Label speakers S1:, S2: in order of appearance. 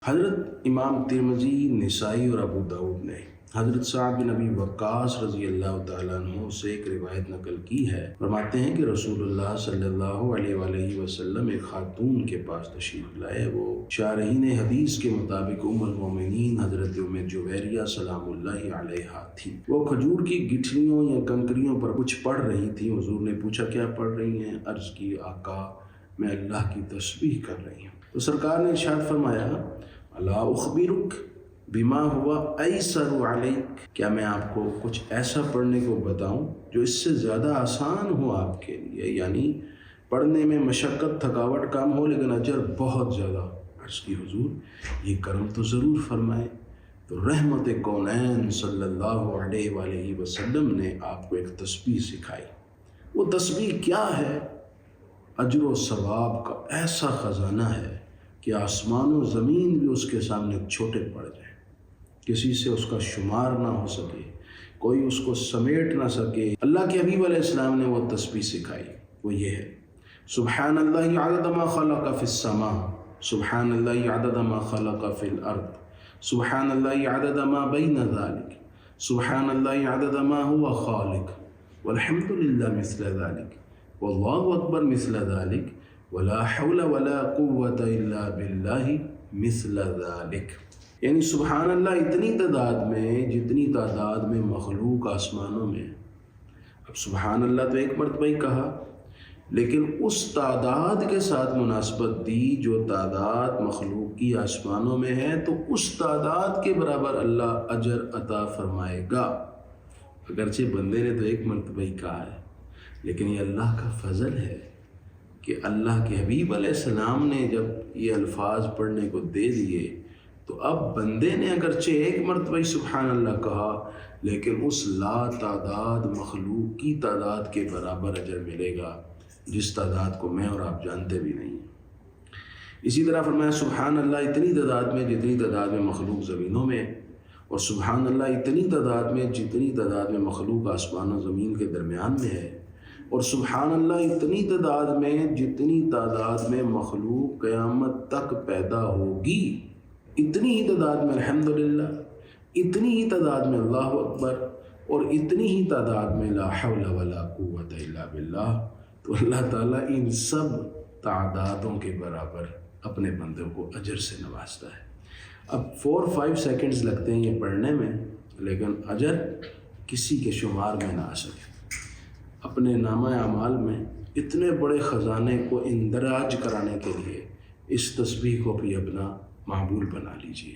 S1: حضرت امام ترمذی، نسائی اور ابو داؤد نے حضرت سعد بن ابی وقاص رضی اللہ تعالیٰ عنہ سے ایک روایت نقل کی ہے۔ فرماتے ہیں کہ رسول اللہ صلی اللہ علیہ وآلہ وسلم ایک خاتون کے پاس تشریف لائے۔ وہ شارحین حدیث کے مطابق ام المومنین حضرت ام جویریہ سلام اللہ علیہا تھی۔ وہ کھجور کی گٹھلیوں یا کنکریوں پر کچھ پڑھ رہی تھی۔ حضور نے پوچھا کیا پڑھ رہی ہیں؟ عرض کی آقا میں اللہ کی تسبیح کر رہی ہوں۔ تو سرکار نے ارشاد فرمایا الا اخبرک بما ہوا ایسر علیک، کیا میں آپ کو کچھ ایسا پڑھنے کو بتاؤں جو اس سے زیادہ آسان ہو آپ کے لیے، یعنی پڑھنے میں مشقت تھکاوٹ کم ہو لیکن اجر بہت زیادہ۔ عرض کی حضور یہ کرم تو ضرور فرمائے۔ تو رحمت کونین صلی اللہ علیہ وآلہ وسلم نے آپ کو ایک تسبیح سکھائی۔ وہ تسبیح کیا ہے؟ اجر و ثواب کا ایسا خزانہ ہے کہ آسمان و زمین بھی اس کے سامنے چھوٹے پڑ جائیں، کسی سے اس کا شمار نہ ہو سکے، کوئی اس کو سمیٹ نہ سکے۔ اللہ کے حبیب علیہ السلام نے وہ تسبیح سکھائی، وہ یہ ہے سبحان اللہ عدد ما خلق فی السماء، سبحان اللہ عدد ما خلق فی الارض، سبحان اللہ عدد ما بین ذلک، سبحان اللہ عدد ما هو خالق، والحمد للہ مثل ذلک، واللہ اکبر مثل ذلک، ولا حول ولا قوة الا باللہ مثل ذلک۔ یعنی سبحان اللہ اتنی تعداد میں جتنی تعداد میں مخلوق آسمانوں میں۔ اب سبحان اللہ تو ایک مرتبہ ہی کہا، لیکن اس تعداد کے ساتھ مناسبت دی جو تعداد مخلوق کی آسمانوں میں ہے، تو اس تعداد کے برابر اللہ اجر عطا فرمائے گا۔ اگرچہ بندے نے تو ایک مرتبہ ہی کہا ہے، لیکن یہ اللہ کا فضل ہے کہ اللہ کے حبیب علیہ السلام نے جب یہ الفاظ پڑھنے کو دے دیے تو اب بندے نے اگرچہ ایک مرتبہ ہی سبحان اللہ کہا، لیکن اس لا تعداد مخلوق کی تعداد کے برابر اجر ملے گا، جس تعداد کو میں اور آپ جانتے بھی نہیں۔ اسی طرح فرمایا سبحان اللہ اتنی تعداد میں جتنی تعداد میں مخلوق زمینوں میں، اور سبحان اللہ اتنی تعداد میں جتنی تعداد میں مخلوق آسمان و زمین کے درمیان میں ہے، اور سبحان اللہ اتنی تعداد میں جتنی تعداد میں مخلوق قیامت تک پیدا ہوگی، اتنی ہی تعداد میں الحمدللہ، اتنی ہی تعداد میں اللہ اکبر، اور اتنی ہی تعداد میں لا حول ولا قوت الا باللہ۔ تو اللہ تعالیٰ ان سب تعدادوں کے برابر اپنے بندوں کو اجر سے نوازتا ہے۔ اب 4-5 سیکنڈز لگتے ہیں یہ پڑھنے میں، لیکن اجر کسی کے شمار میں نہ آ سکے۔ اپنے نامہ اعمال میں اتنے بڑے خزانے کو اندراج کرانے کے لیے اس تسبیح کو بھی اپنا معمول بنا لیجیے۔